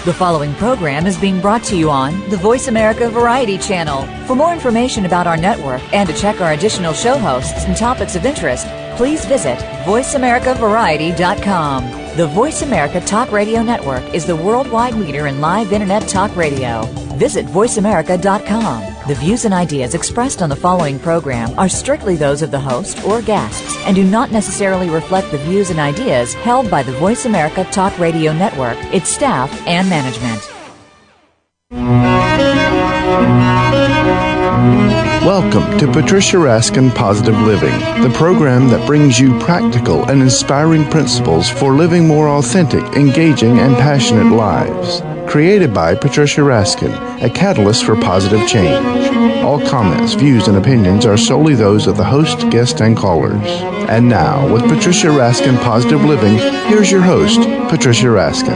The following program is being brought to you on the Voice America Variety Channel. For more information about our network and to check our additional show hosts and topics of interest, please visit voiceamericavariety.com. The Voice America Talk Radio Network is the worldwide leader in live Internet talk radio. Visit voiceamerica.com. The views and ideas expressed on the following program are strictly those of the host or guests and do not necessarily reflect the views and ideas held by the Voice America Talk Radio Network, its staff, and management. Welcome to Patricia Raskin Positive Living, the program that brings you practical and inspiring principles for living more authentic, engaging, and passionate lives. Created by Patricia Raskin, a catalyst for positive change. All comments, views, and opinions are solely those of the host, guest, and callers. And now, with Patricia Raskin Positive Living, here's your host, Patricia Raskin.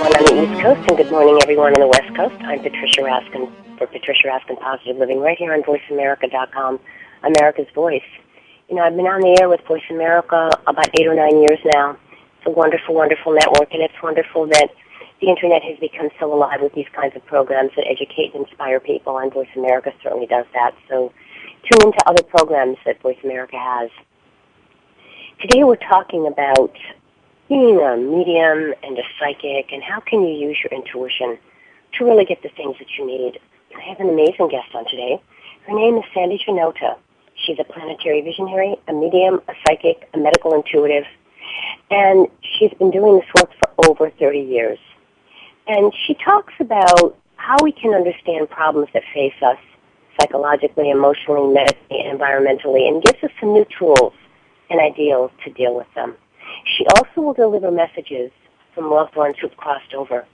On the East Coast, and good morning, everyone on the West Coast. I'm Patricia Raskin for Patricia Raskin Positive Living, right here on VoiceAmerica.com, America's Voice. You know, I've been on the air with Voice America about 8 or 9 years now. It's a wonderful, wonderful network, and it's wonderful that the Internet has become so alive with these kinds of programs that educate and inspire people, and Voice America certainly does that. So tune into other programs that Voice America has. Today we're talking about being a medium and a psychic, and how can you use your intuition to really get the things that you need. I have an amazing guest on today. Her name is Sandy Janota. She's a planetary visionary, a medium, a psychic, a medical intuitive, and she's been doing this work for over 30 years. And she talks about how we can understand problems that face us psychologically, emotionally, medically, and environmentally, and gives us some new tools and ideals to deal with them. She also will deliver messages from loved ones who've crossed over,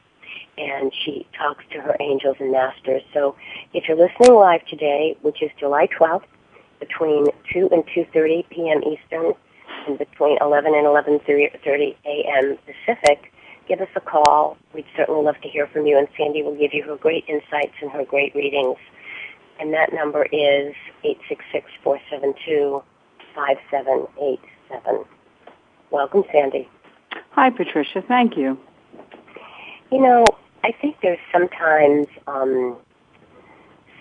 and she talks to her angels and masters. So if you're listening live today, which is July 12th, between 2 and 2:30 p.m. Eastern, and between 11 and 11:30 a.m. Pacific, give us a call. We'd certainly love to hear from you, and Sandy will give you her great insights and her great readings. And that number is 866-472-5787. Welcome, Sandy. Hi, Patricia. Thank you. You know, I think there's sometimes some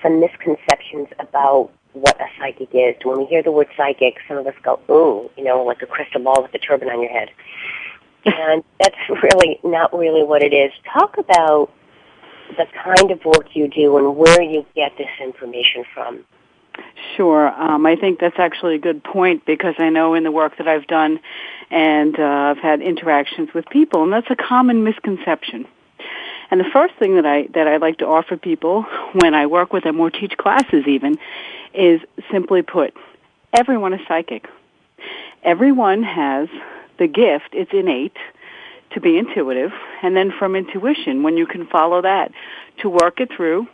misconceptions about what a psychic is. When we hear the word psychic, some of us go, ooh, you know, like a crystal ball with a turban on your head. And that's really not really what it is. Talk about the kind of work you do and where you get this information from. Sure. I think that's actually a good point, because I know in the work that I've done and I've had interactions with people, and that's a common misconception. And the first thing that I like to offer people when I work with them or teach classes even is, simply put, everyone is psychic. Everyone has the gift, it's innate, to be intuitive, and then from intuition, when you can follow that, to work it through,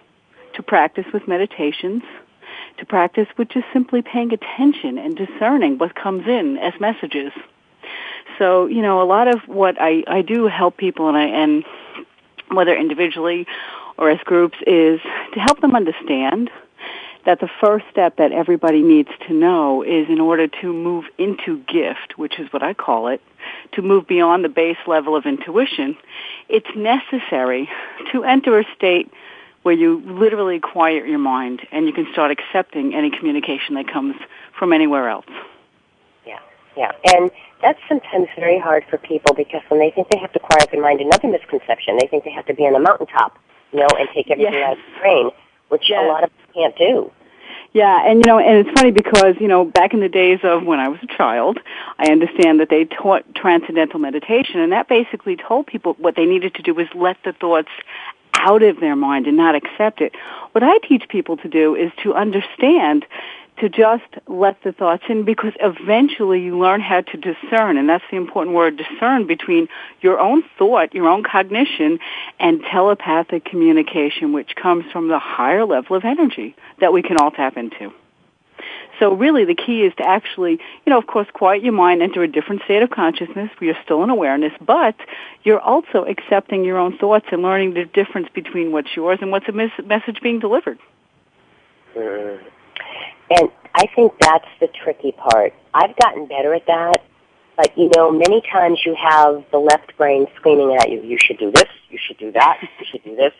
to practice with meditations, to practice with just simply paying attention and discerning what comes in as messages. So, you know, a lot of what I do help people, and whether individually or as groups, is to help them understand that the first step that everybody needs to know is, in order to move into gift, which is what I call it, to move beyond the base level of intuition, it's necessary to enter a state where you literally quiet your mind and you can start accepting any communication that comes from anywhere else. Yeah. And that's sometimes very hard for people, because when they think they have to quiet their mind, another misconception, they think they have to be on a mountaintop, you know, and take everything out of the brain, which a lot of people can't do. Yeah, and you know, and it's funny because, you know, back in the days of when I was a child, I understand that they taught transcendental meditation, and that basically told people what they needed to do was let the thoughts out of their mind and not accept it. What I teach people to do is to understand, to just let the thoughts in, because eventually you learn how to discern, and that's the important word, discern, between your own thought, your own cognition, and telepathic communication, which comes from the higher level of energy that we can all tap into. So really the key is to actually, you know, of course, quiet your mind, enter a different state of consciousness where you're still in awareness, but you're also accepting your own thoughts and learning the difference between what's yours and what's a message being delivered. And I think that's the tricky part. I've gotten better at that, But, many times you have the left brain screaming at you, you should do this, you should do that, you should do this.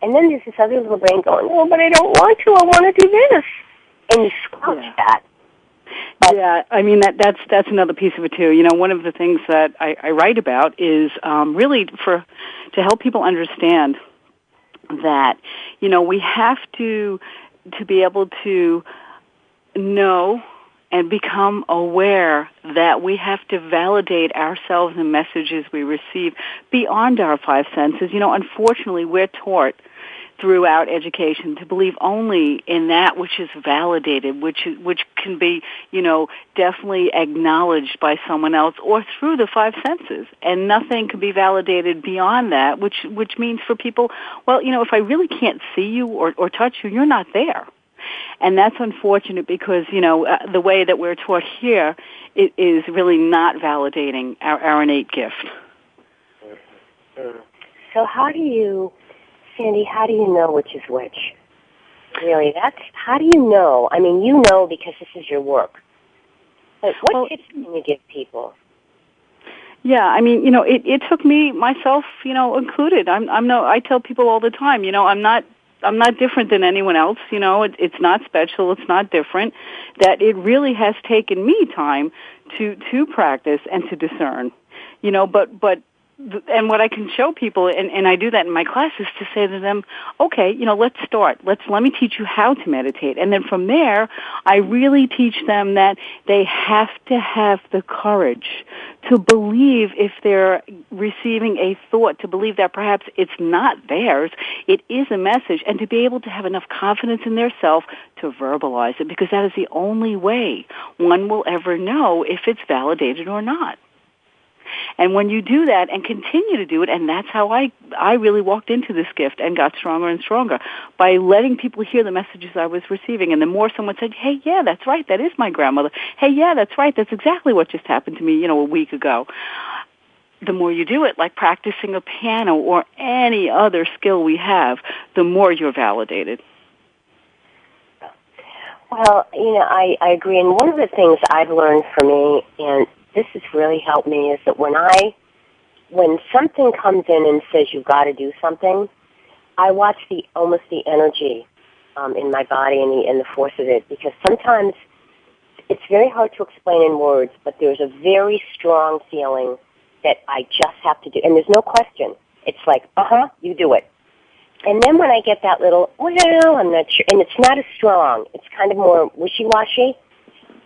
And then there's this other little brain going, oh, but I don't want to, I want to do this. And you squelch that. But that's another piece of it too. One of the things that I write about is really to help people understand that, we have to be able to know and become aware that we have to validate ourselves and messages we receive beyond our five senses. Unfortunately, we're taught throughout education to believe only in that which is validated, which can be, definitely acknowledged by someone else or through the five senses. And nothing can be validated beyond that, which means for people, well, if I really can't see you or touch you, you're not there. And that's unfortunate because, the way that we're taught here is really not validating our innate gift. So Sandy, how do you know which is which? Really, how do you know? I mean, you know because this is your work. But what tips can you give people? Yeah, it took me, myself, included. I tell people all the time, I'm not different than anyone else. It's not special. It's not different. That it really has taken me time to practice and to discern. And what I can show people, and I do that in my classes, to say to them, okay, let's start. Let me teach you how to meditate. And then from there, I really teach them that they have to have the courage to believe if they're receiving a thought, to believe that perhaps it's not theirs, it is a message, and to be able to have enough confidence in their self to verbalize it, because that is the only way one will ever know if it's validated or not. And when you do that and continue to do it, and that's how I really walked into this gift and got stronger and stronger, by letting people hear the messages I was receiving. And the more someone said, hey, yeah, that's right, that is my grandmother. Hey, yeah, that's right, that's exactly what just happened to me, a week ago. The more you do it, like practicing a piano or any other skill we have, the more you're validated. Well, I agree. And one of the things I've learned for me, and this has really helped me, is that when something comes in and says you've got to do something, I watch almost the energy in my body and the force of it, because sometimes it's very hard to explain in words, but there's a very strong feeling that I just have to do, and there's no question. It's like, you do it. And then when I get that little, well, I'm not sure, and it's not as strong, it's kind of more wishy-washy,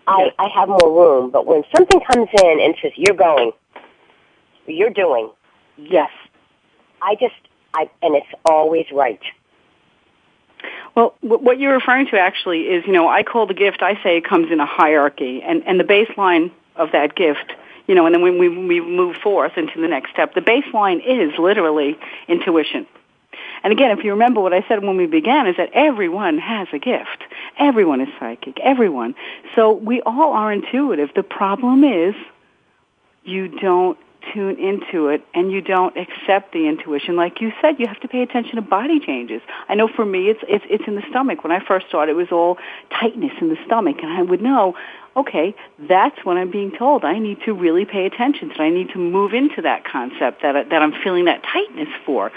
I have more room. But when something comes in and says, you're going, you're doing, yes, and it's always right. Well, what you're referring to actually is, I call the gift, I say it comes in a hierarchy, and the baseline of that gift, and then when we move forth into the next step, the baseline is literally intuition. And again, if you remember what I said when we began, is that everyone has a gift. Everyone is psychic. Everyone. So we all are intuitive. The problem is you don't tune into it and you don't accept the intuition. Like you said, you have to pay attention to body changes. I know for me, it's in the stomach. When I first started, it was all tightness in the stomach, and I would know, okay, that's when I'm being told I need to really pay attention. So I need to move into that concept that I'm feeling that tightness for.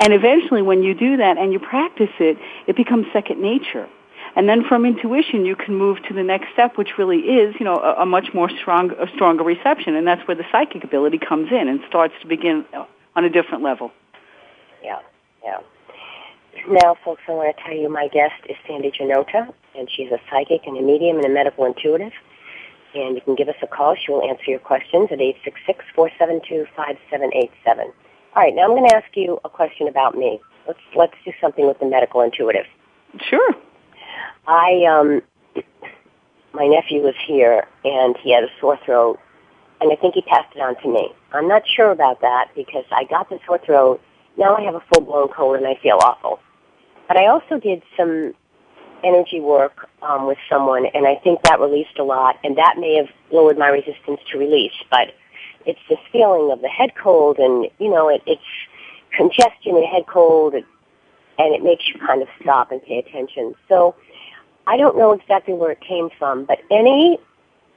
And eventually when you do that and you practice it, it becomes second nature. And then from intuition, you can move to the next step, which really is, a much more stronger reception. And that's where the psychic ability comes in and starts to begin on a different level. Yeah. Now, folks, I want to tell you my guest is Sandy Janota, and she's a psychic and a medium and a medical intuitive. And you can give us a call. She will answer your questions at 866-472-5787. All right, now I'm going to ask you a question about me. Let's do something with the medical intuitive. Sure. My nephew was here, and he had a sore throat, and I think he passed it on to me. I'm not sure about that because I got the sore throat. Now I have a full-blown cold, and I feel awful. But I also did some energy work with someone, and I think that released a lot, and that may have lowered my resistance to release, but it's this feeling of the head cold, and, it's congestion and head cold, and it makes you kind of stop and pay attention. So I don't know exactly where it came from, but any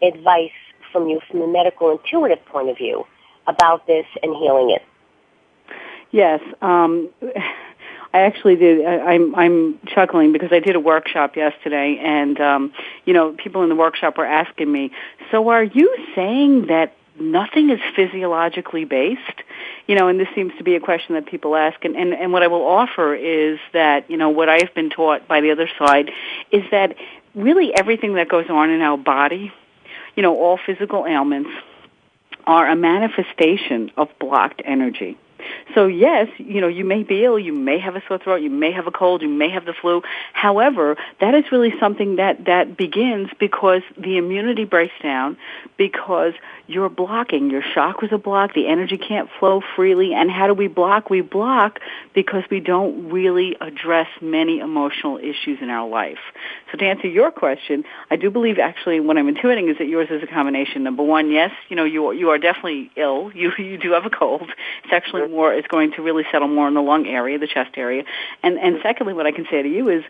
advice from you from the medical intuitive point of view about this and healing it. Yes, I actually did. I'm chuckling because I did a workshop yesterday, and people in the workshop were asking me, "So are you saying that nothing is physiologically based?" And this seems to be a question that people ask. And what I will offer is that what I've been taught by the other side is that really everything that goes on in our body, all physical ailments, are a manifestation of blocked energy. So yes, you may be ill, you may have a sore throat, you may have a cold, you may have the flu. However, that is really something that begins because the immunity breaks down, because you're blocking, your chakras are blocked, the energy can't flow freely. And how do we block? We block because we don't really address many emotional issues in our life. So to answer your question, I do believe actually what I'm intuiting is that yours is a combination. Number one, yes, you are definitely ill. You do have a cold. It's actually more, it's going to really settle more in the lung area, the chest area. And secondly, what I can say to you is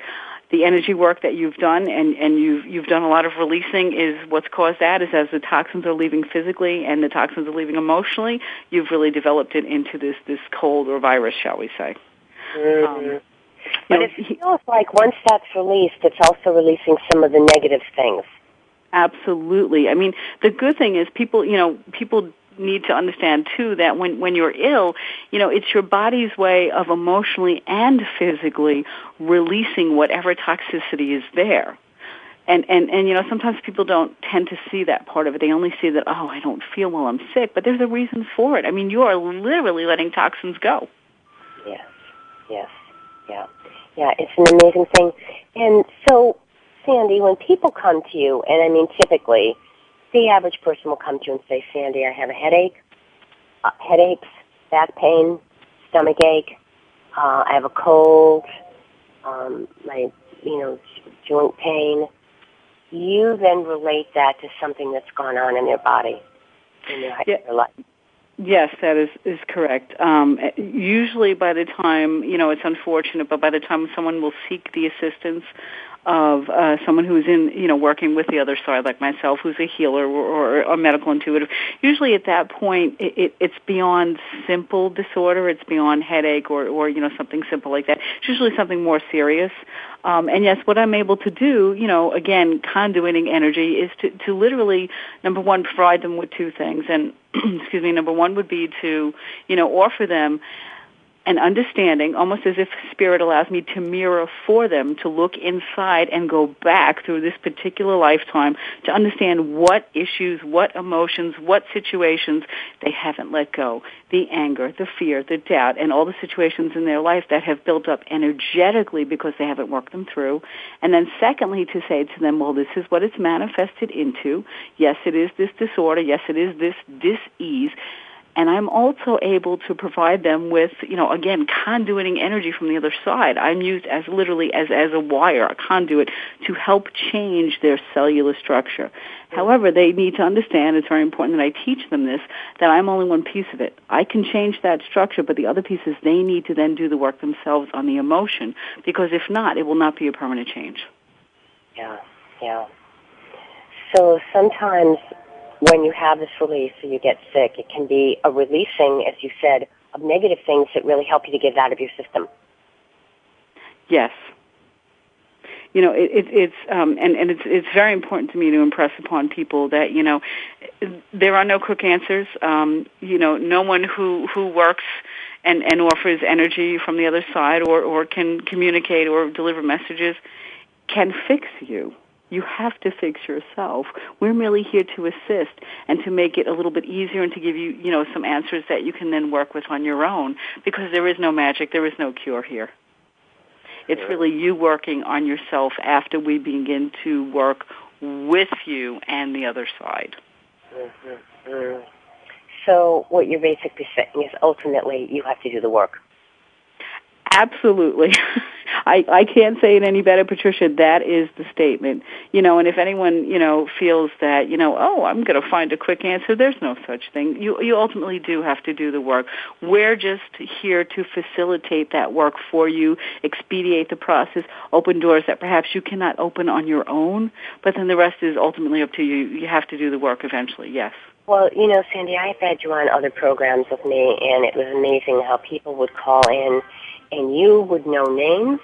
the energy work that you've done and you've done a lot of releasing is what's caused that is as the toxins are leaving physically and the toxins are leaving emotionally, you've really developed it into this cold or virus, shall we say. Mm-hmm. But it feels like once that's released, it's also releasing some of the negative things. Absolutely. I mean, the good thing is people need to understand too that when you're ill, it's your body's way of emotionally and physically releasing whatever toxicity is there. And sometimes people don't tend to see that part of it. They only see that, I don't feel well, I'm sick, but there's a reason for it. I mean, you are literally letting toxins go. Yes. Yeah, it's an amazing thing. And so, Sandy, when people come to you, and I mean typically, the average person will come to you and say, Sandy, I have a headaches, back pain, stomach ache, I have a cold, my joint pain. You then relate that to something that's gone on in their body, in their life. Yes, that is correct. Usually by the time, it's unfortunate, but by the time someone will seek the assistance of someone who's working with the other side, like myself, who's a healer or a medical intuitive, usually at that point it's beyond simple disorder, it's beyond headache or something simple like that. It's usually something more serious. And yes, what I'm able to do, again, conduiting energy is to literally, number one, provide them with two things. And, number one would be to, offer them an understanding, almost as if Spirit allows me to mirror for them, to look inside and go back through this particular lifetime to understand what issues, what emotions, what situations they haven't let go. The anger, the fear, the doubt, and all the situations in their life that have built up energetically because they haven't worked them through. And then secondly, to say to them, well, this is what it's manifested into. Yes, it is this disorder. Yes, it is this dis-ease. And I'm also able to provide them with, again, conduiting energy from the other side. I'm used as literally as a wire, a conduit, to help change their cellular structure. However, they need to understand, it's very important that I teach them this, that I'm only one piece of it. I can change that structure, but the other pieces, they need to then do the work themselves on the emotion, because if not, it will not be a permanent change. Yeah. So sometimes when you have this release or you get sick, it can be a releasing, as you said, of negative things that really help you to get it out of your system. Yes. It's very important to me to impress upon people that, there are no quick answers. No one who works and offers energy from the other side or can communicate or deliver messages can fix you. You have to fix yourself. We're merely here to assist and to make it a little bit easier and to give you, some answers that you can then work with on your own, because there is no magic, there is no cure here. It's really you working on yourself after we begin to work with you and the other side. Mm-hmm. So what you're basically saying is ultimately you have to do the work. Absolutely. I can't say it any better, Patricia. That is the statement. And if anyone, feels that, I'm going to find a quick answer, there's no such thing. You ultimately do have to do the work. We're just here to facilitate that work for you, expedite the process, open doors that perhaps you cannot open on your own, but then the rest is ultimately up to you. You have to do the work eventually, yes. Well, Sandy, I've had you on other programs with me, and it was amazing how people would call in, and you would know names.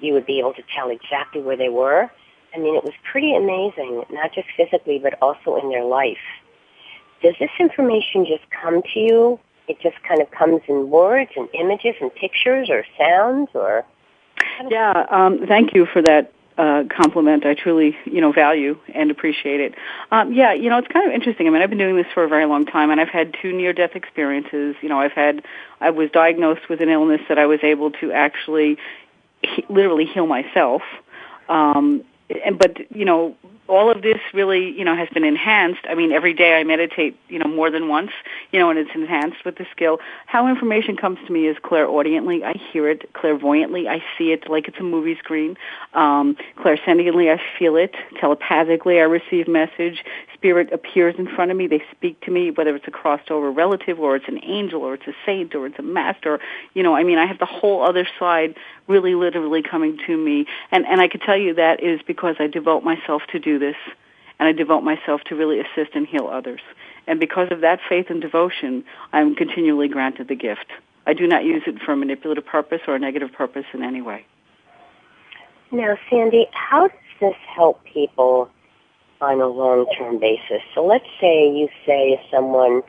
You would be able to tell exactly where they were. I mean, it was pretty amazing, not just physically, but also in their life. Does this information just come to you? It just kind of comes in words and images and pictures or sounds, or? Yeah, thank you for that compliment. I truly, value and appreciate it. It's kind of interesting. I mean, I've been doing this for a very long time, and I've had 2 near-death experiences. I was diagnosed with an illness that I was able to actually literally heal myself. But all of this really, has been enhanced. I mean, every day I meditate, more than once, and it's enhanced with the skill. How information comes to me is clairaudiently. I hear it. Clairvoyantly, I see it like it's a movie screen. Clairsentiently, I feel it. Telepathically, I receive message. Spirit appears in front of me. They speak to me, whether it's a crossed over relative or it's an angel or it's a saint or it's a master. I have the whole other side really literally coming to me. And I could tell you that is because I devote myself to do this, and I devote myself to really assist and heal others. And because of that faith and devotion, I'm continually granted the gift. I do not use it for a manipulative purpose or a negative purpose in any way. Now, Sandy, how does this help people on a long-term basis? So let's say you say to someone,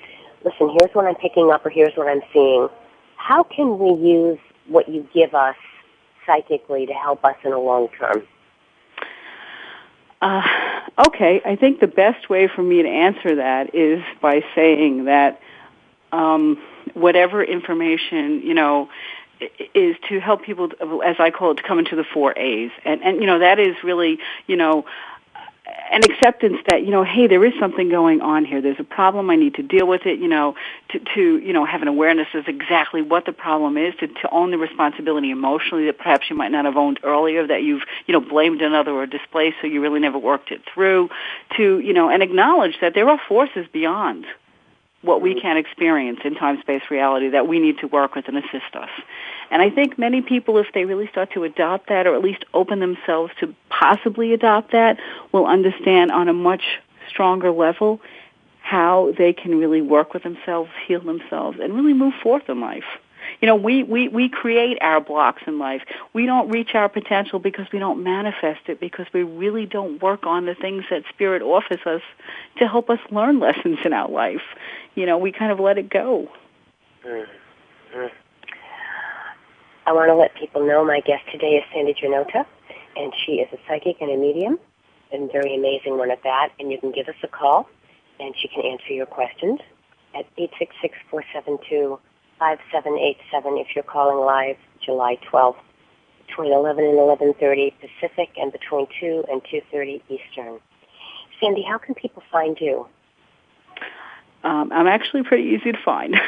listen, here's what I'm picking up or here's what I'm seeing. How can we use what you give us psychically to help us in the long term? Okay, I think the best way for me to answer that is by saying that whatever information, is to help people, as I call it, to come into the 4 A's. And that is really, an acceptance that, hey, there is something going on here. There's a problem. I need to deal with it, to have an awareness of exactly what the problem is, to own the responsibility emotionally that perhaps you might not have owned earlier, that you've, blamed another or displaced, so you really never worked it through, to, and acknowledge that there are forces beyond what we can experience in time-space reality that we need to work with and assist us. And I think many people, if they really start to adopt that, or at least open themselves to possibly adopt that, will understand on a much stronger level how they can really work with themselves, heal themselves, and really move forth in life. We create our blocks in life. We don't reach our potential because we don't manifest it, because we really don't work on the things that Spirit offers us to help us learn lessons in our life. We kind of let it go. Mm-hmm. I want to let people know my guest today is Sandy Janota, and she is a psychic and a medium, and very amazing one at that. And you can give us a call, and she can answer your questions at 866-472-5787 if you're calling live July 12th, between 11 and 11:30 Pacific and between 2 and 2:30 Eastern. Sandy, how can people find you? I'm actually pretty easy to find.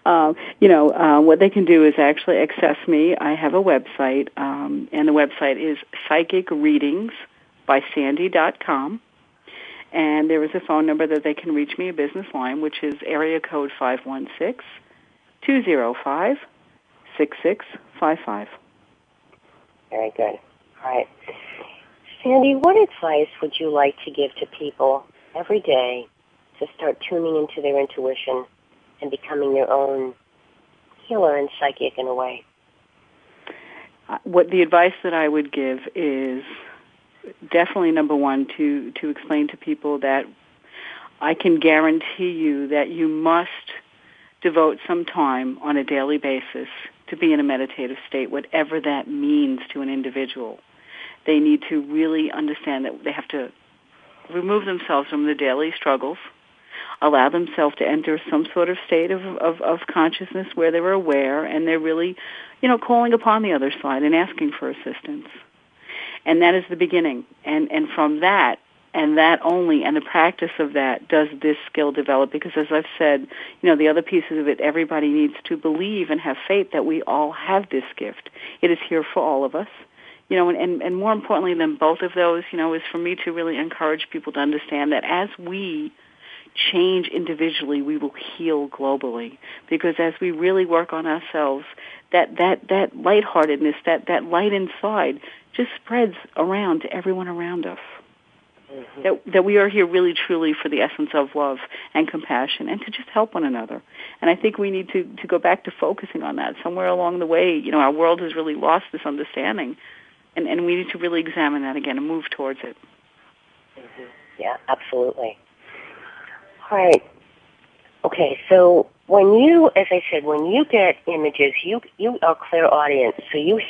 What they can do is actually access me. I have a website, and the website is psychicreadingsbysandy.com. And there is a phone number that they can reach me, a business line, which is area code 516-205-6655. Very good. All right. Sandy, what advice would you like to give to people every day to start tuning into their intuition and becoming their own healer and psychic in a way? What the advice that I would give is definitely, number one, to explain to people that I can guarantee you that you must devote some time on a daily basis to be in a meditative state, whatever that means to an individual. They need to really understand that they have to remove themselves from the daily struggles, allow themselves to enter some sort of state of consciousness where they're aware and they're really, calling upon the other side and asking for assistance. And that is the beginning. And from that, And that only, and the practice of that, does this skill develop. Because as I've said, the other pieces of it, everybody needs to believe and have faith that we all have this gift. It is here for all of us. And more importantly than both of those, is for me to really encourage people to understand that as we change individually, we will heal globally. Because as we really work on ourselves, that lightheartedness, that light inside just spreads around to everyone around us. Mm-hmm. That we are here really truly for the essence of love and compassion and to just help one another. And I think we need to go back to focusing on that. Somewhere along the way, our world has really lost this understanding. And we need to really examine that again and move towards it. Mm-hmm. Yeah, absolutely. All right. Okay, so when you get images, you are clairaudience, so you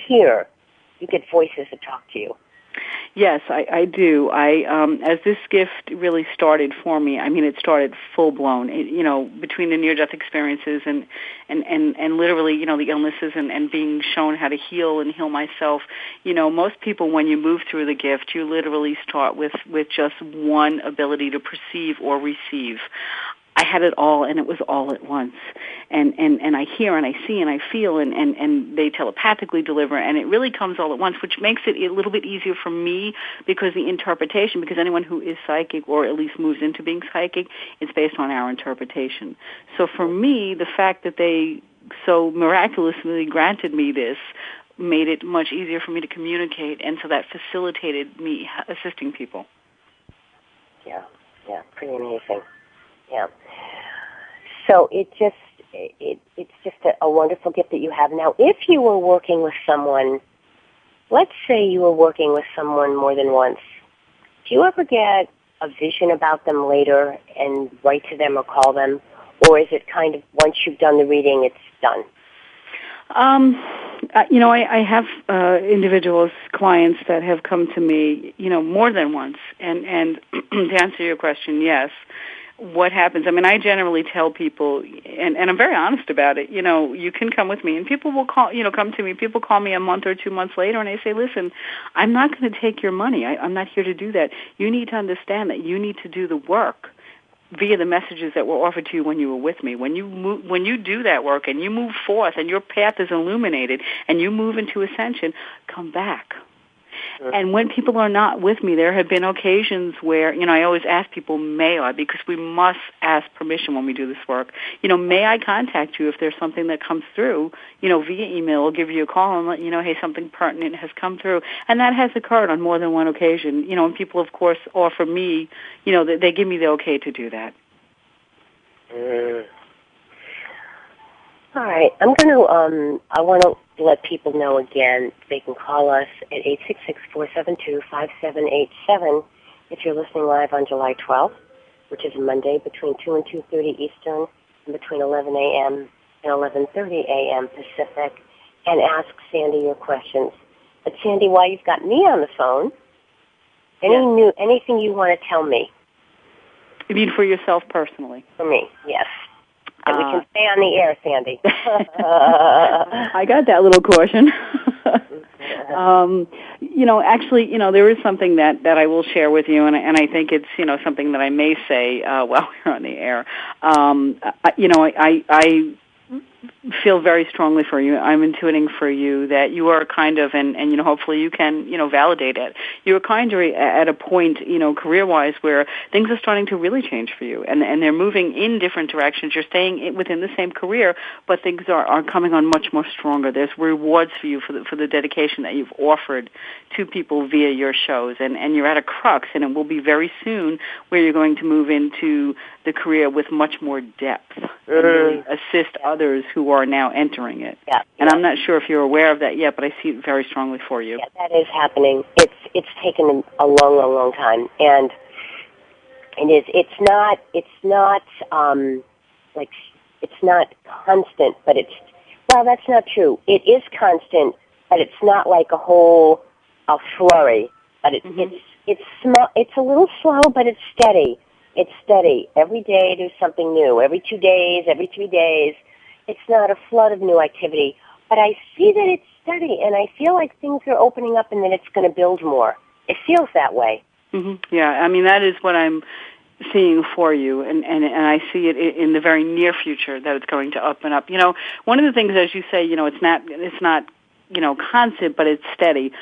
get voices that talk to you. Yes, I do. As this gift really started for me, it started full blown. Between the near-death experiences and literally, the illnesses and being shown how to heal and heal myself. Most people, when you move through the gift, you literally start with just one ability to perceive or receive. I had it all, and it was all at once. And I hear and I see and I feel, and they telepathically deliver, and it really comes all at once, which makes it a little bit easier for me because the interpretation, because anyone who is psychic or at least moves into being psychic, is based on our interpretation. So for me, the fact that they so miraculously granted me this made it much easier for me to communicate, and so that facilitated me assisting people. Yeah, pretty amazing. Yeah. So it's just a wonderful gift that you have. Now, if you were working with someone, let's say you were working with someone more than once, do you ever get a vision about them later and write to them or call them? Or is it kind of once you've done the reading, it's done? I have individuals, clients that have come to me, more than once. And to answer your question, yes. What happens? I generally tell people, and I'm very honest about it, you can come with me, and people will come to me. People call me a month or 2 months later, and they say, listen, I'm not going to take your money. I'm not here to do that. You need to understand that you need to do the work via the messages that were offered to you when you were with me. When you do that work and you move forth and your path is illuminated and you move into ascension, come back. And when people are not with me, there have been occasions where, I always ask people, may I, because we must ask permission when we do this work. May I contact you if there's something that comes through, via email, or give you a call and let you know, hey, something pertinent has come through. And that has occurred on more than one occasion, and people, of course, offer me, they give me the okay to do that. All right. I want to let people know again, they can call us at 866-472-5787 if you're listening live on July 12th, which is Monday, between 2 and 2:30 Eastern, and between 11 a.m. and 11:30 a.m. Pacific, and ask Sandy your questions. But Sandy, while you've got me on the phone, anything you want to tell me? You mean for yourself personally? For me, yes. And we can stay on the air, Sandy. I got that little caution. Actually, there is something that I will share with you, and I think it's, something that I may say while we're on the air. I feel very strongly for you. I'm intuiting for you that you are kind of, and hopefully you can, validate it. You're kind of at a point, career-wise, where things are starting to really change for you, and they're moving in different directions. You're staying within the same career, but things are coming on much more stronger. There's rewards for you for the dedication that you've offered to people via your shows, and you're at a crux, and it will be very soon where you're going to move into the career with much more depth and really assist others who are now entering it. Yeah, and I'm not sure if you're aware of that yet, but I see it very strongly for you. Yeah, that is happening. It's taken a long time, and it's not constant, but that's not true. It is constant, but it's not like a flurry. But it's small. It's a little slow, but it's steady. It's steady. Every day there's something new. Every 2 days, every 3 days. It's not a flood of new activity, but I see that it's steady, and I feel like things are opening up and that it's going to build more. It feels that way. Mm-hmm. Yeah, I mean, that is what I'm seeing for you, and I see it in the very near future that it's going to up and up. One of the things, as you say, it's not constant, but it's steady.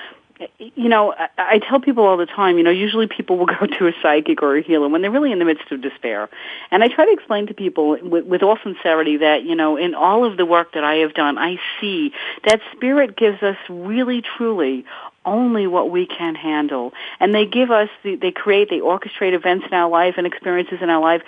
I tell people all the time, usually people will go to a psychic or a healer when they're really in the midst of despair. And I try to explain to people with all sincerity that, in all of the work that I have done, I see that spirit gives us really, truly only what we can handle. And they give us, they orchestrate events in our life and experiences in our life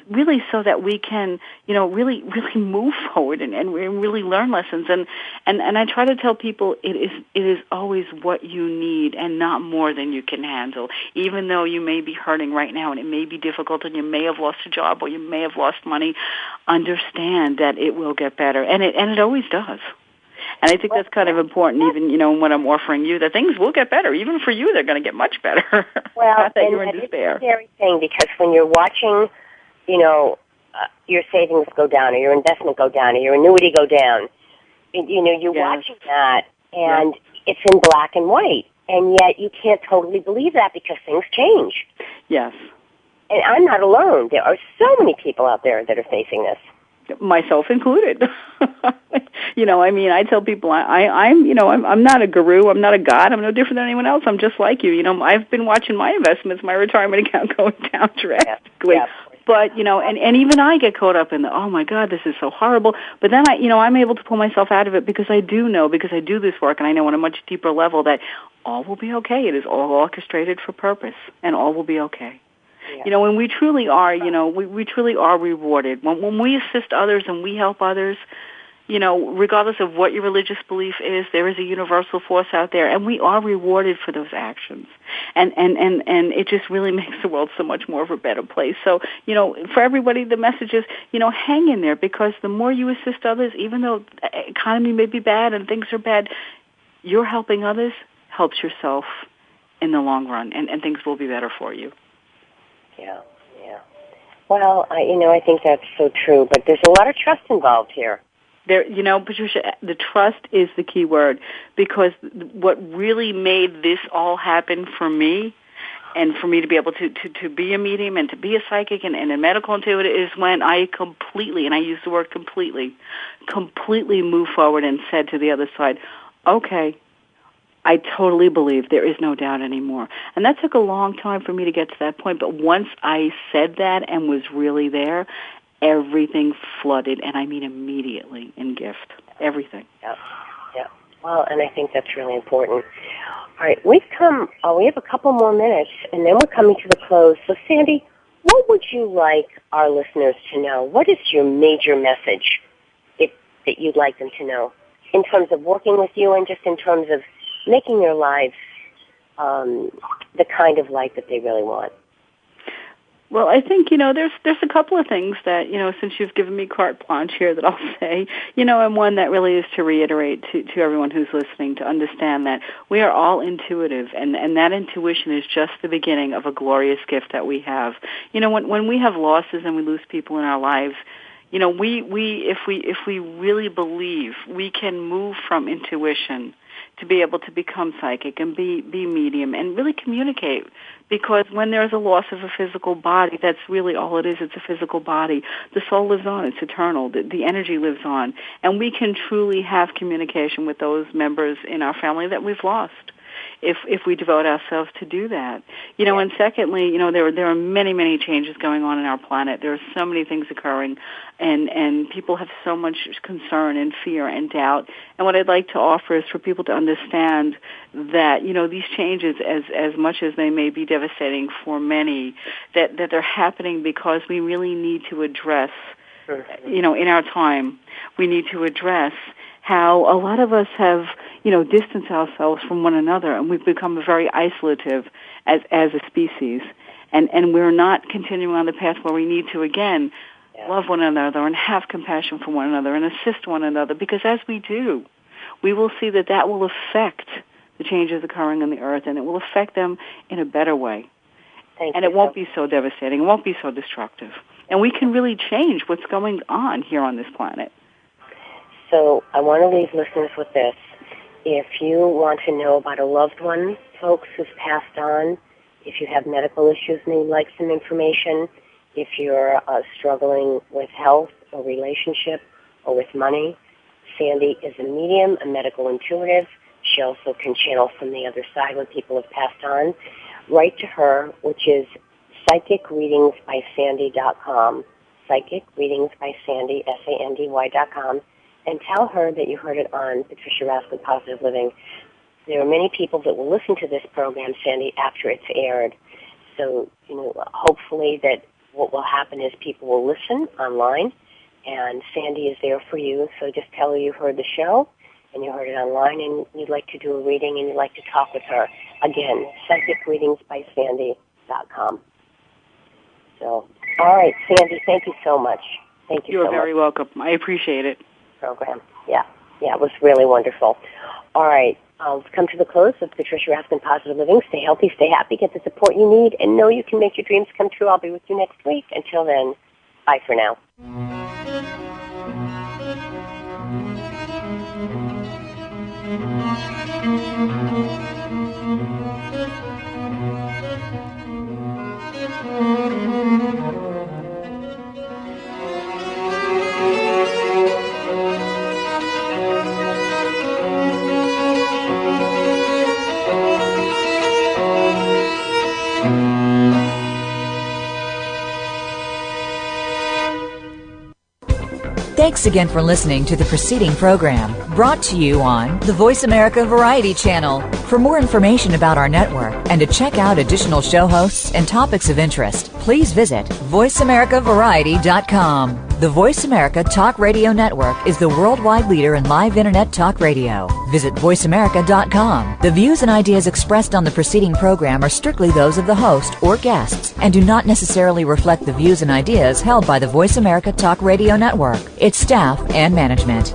really so that we can, really, really move forward and really learn lessons. And I try to tell people it is always what you need and not more than you can handle. Even though you may be hurting right now and it may be difficult and you may have lost a job or you may have lost money, understand that it will get better. And it always does. And I think that's kind of important, even, when I'm offering you, that things will get better. Even for you, they're going to get much better. Well, not that and you're in that despair. Is a scary thing, because when you're watching, your savings go down or your investment go down or your annuity go down, you're watching that, and it's in black and white. And yet you can't totally believe that because things change. Yes. And I'm not alone. There are so many people out there that are facing this. Myself included. I tell people I'm not a guru, I'm not a god, I'm no different than anyone else. I'm just like you. I've been watching my investments, my retirement account going down drastically. Yeah. But, and even I get caught up in oh my God, this is so horrible. But then I'm able to pull myself out of it because I do this work, and I know on a much deeper level that all will be okay. It is all orchestrated for purpose, and all will be okay. Yeah. When we truly are, we truly are rewarded. When we assist others and we help others, regardless of what your religious belief is, there is a universal force out there, and we are rewarded for those actions. And it just really makes the world so much more of a better place. So, for everybody, the message is, hang in there, because the more you assist others, even though the economy may be bad and things are bad, you're helping others helps yourself in the long run, and things will be better for you. Yeah. Well, I think that's so true, but there's a lot of trust involved here. Patricia, the trust is the key word, because what really made this all happen for me, and for me to be able to be a medium and to be a psychic and a medical intuitive, is when I completely, and I use the word completely moved forward and said to the other side, okay, I totally believe, there is no doubt anymore. And that took a long time for me to get to that point, but once I said that and was really there, everything flooded, and I mean immediately in gift. Everything. Yeah. Well, and I think that's really important. All right, we have a couple more minutes, and then we're coming to the close. So, Sandy, what would you like our listeners to know? What is your major message that you'd like them to know in terms of working with you and just in terms of making their lives the kind of life that they really want? Well, I think, there's a couple of things that, since you've given me carte blanche here, that I'll say, and one that really is to reiterate to everyone who's listening, to understand that we are all intuitive, and that intuition is just the beginning of a glorious gift that we have. When we have losses and we lose people in our lives, if we really believe, we can move from intuition to be able to become psychic and be medium and really communicate. Because when there's a loss of a physical body, that's really all it is. It's a physical body. The soul lives on. It's eternal. The energy lives on. And we can truly have communication with those members in our family that we've lost if we devote ourselves to do that. And secondly, there are many, many changes going on in our planet. There are so many things occurring, and people have so much concern and fear and doubt. And what I'd like to offer is for people to understand that, these changes, as much as they may be devastating for many, that they're happening because we really need to address, in our time, we need to address how a lot of us have, distanced ourselves from one another, and we've become very isolative as a species, and we're not continuing on the path where we need to, again, love one another and have compassion for one another and assist one another, because as we do, we will see that will affect the changes occurring on the earth, and it will affect them in a better way. And it won't be so devastating, it won't be so destructive. And we can really change what's going on here on this planet. So I want to leave listeners with this. If you want to know about a loved one, folks who's passed on, if you have medical issues and you'd like some information, if you're struggling with health or relationship or with money, Sandy is a medium, a medical intuitive. She also can channel from the other side when people have passed on. Write to her, which is psychicreadingsbysandy.com, psychicreadingsbysandy, SANDY.com, and tell her that you heard it on Patricia Raskin Positive Living. There are many people that will listen to this program, Sandy, after it's aired. So, hopefully that what will happen is people will listen online, and Sandy is there for you. So just tell her you heard the show, and you heard it online, and you'd like to do a reading, and you'd like to talk with her. Again, psychicreadingsbysandy.com. So, all right, Sandy, thank you so much. Thank you so much. You're very welcome. I appreciate it. Program. Yeah, it was really wonderful. All right, I'll come to the close of Patricia Raskin Positive Living. Stay healthy, stay happy, get the support you need, and know you can make your dreams come true. I'll be with you next week. Until then, bye for now. Thanks again for listening to the preceding program, brought to you on the Voice America Variety Channel. For more information about our network and to check out additional show hosts and topics of interest, please visit voiceamericavariety.com. The Voice America Talk Radio Network is the worldwide leader in live Internet talk radio. Visit voiceamerica.com. The views and ideas expressed on the preceding program are strictly those of the host or guests and do not necessarily reflect the views and ideas held by the Voice America Talk Radio Network, its staff, and management.